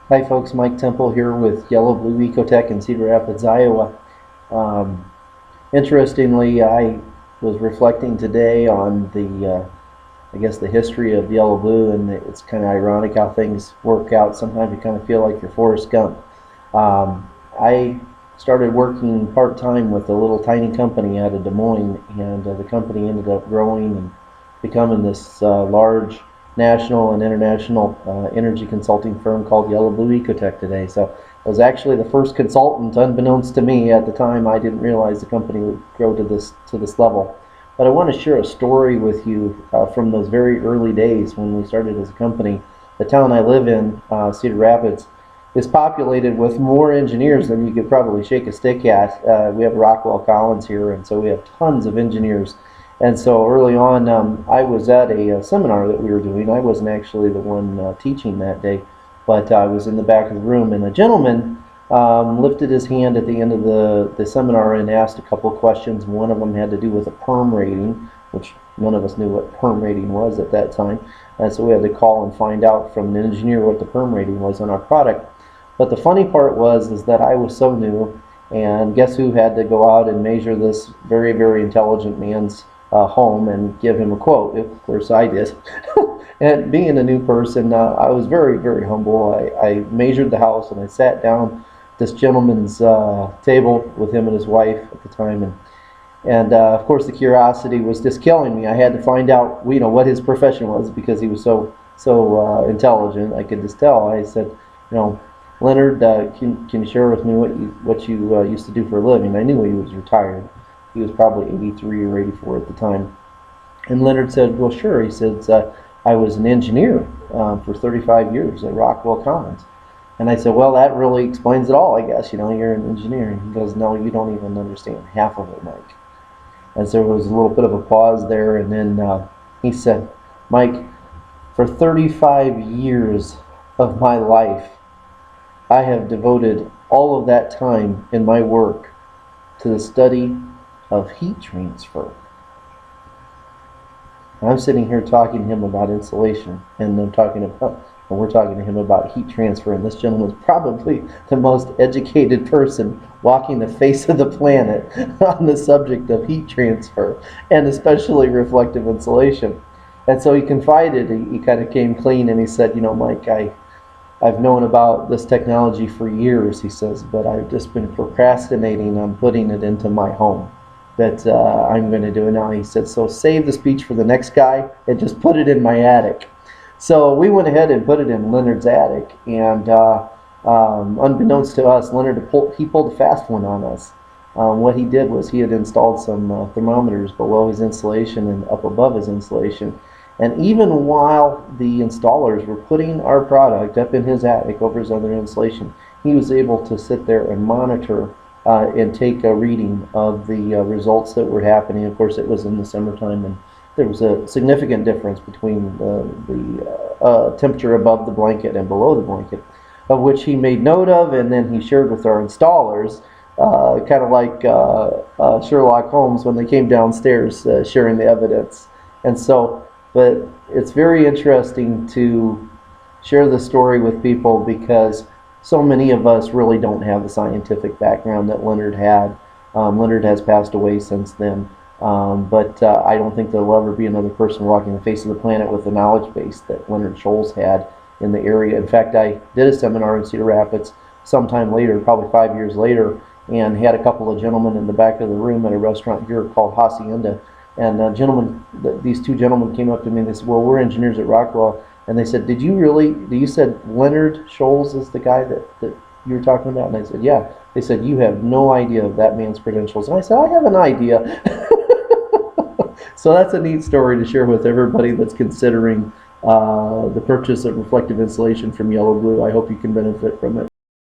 Hi folks, Mike Temple here with Yellow Blue Ecotech in Cedar Rapids, Iowa. Um, Interestingly, I was reflecting today on I guess the history of Yellow Blue, and it's kind of ironic how things work out. Sometimes you kind of feel like you're Forrest Gump. I started working part-time with a little tiny company out of Des Moines, and the company ended up growing and becoming this large national and international energy consulting firm called Yellow Blue Ecotech today. So I was actually the first consultant, unbeknownst to me at the time. I didn't realize the company would grow to this level. But I want to share a story with you from those very early days when we started as a company. The town I live in, Cedar Rapids, is populated with more engineers than you could probably shake a stick at. We have Rockwell Collins here, and so we have tons of engineers. And so early on, I was at a seminar that we were doing. I wasn't actually the one teaching that day, but I was in the back of the room, and a gentleman lifted his hand at the end of the seminar and asked a couple of questions. One of them had to do with a perm rating, which none of us knew what perm rating was at that time. And so we had to call and find out from an engineer what the perm rating was on our product. But the funny part is that I was so new, and guess who had to go out and measure this very, very intelligent man's home and give him a quote? Of course I did. And being a new person, I was very, very humble. I measured the house, and I sat down at this gentleman's table with him and his wife at the time, and of course the curiosity was just killing me. I had to find out, what his profession was, because he was so intelligent. I could just tell. I said, Leonard, can you share with me what you used to do for a living? I knew he was retired. He was probably 83 or 84 at the time. And Leonard said, well, sure. He said, I was an engineer for 35 years at Rockwell Collins. And I said, well, that really explains it all, I guess. You're an engineer. And he goes, no, you don't even understand half of it, Mike. And so there was a little bit of a pause there. And then he said, Mike, for 35 years of my life, I have devoted all of that time in my work to the study of heat transfer. I'm sitting here talking to him about insulation, and we're talking to him about heat transfer, and this gentleman's probably the most educated person walking the face of the planet on the subject of heat transfer, and especially reflective insulation. And so he confided, he kind of came clean, and he said, Mike, I've known about this technology for years, he says, but I've just been procrastinating on putting it into my home. That I'm going to do it now. He said, so save the speech for the next guy and just put it in my attic. So we went ahead and put it in Leonard's attic, and unbeknownst to us, Leonard pulled a fast one on us. What he did was he had installed some thermometers below his insulation and up above his insulation. And even while the installers were putting our product up in his attic over his other insulation, he was able to sit there and monitor and take a reading of the results that were happening. Of course, it was in the summertime, and there was a significant difference between the temperature above the blanket and below the blanket, of which he made note of, and then he shared with our installers, kind of like Sherlock Holmes when they came downstairs sharing the evidence. And so, but it's very interesting to share the story with people, because so many of us really don't have the scientific background that Leonard had. Leonard has passed away since then, but I don't think there'll ever be another person walking the face of the planet with the knowledge base that Leonard Sholes had in the area. In fact, I did a seminar in Cedar Rapids sometime later, probably 5 years later, and had a couple of gentlemen in the back of the room at a restaurant here called Hacienda. And these two gentlemen came up to me and they said, well, we're engineers at Rockwell. And they said, you said Leonard Sholes is the guy that you were talking about? And I said, yeah. They said, you have no idea of that man's credentials. And I said, I have an idea. So that's a neat story to share with everybody that's considering the purchase of reflective insulation from Yellow Blue. I hope you can benefit from it.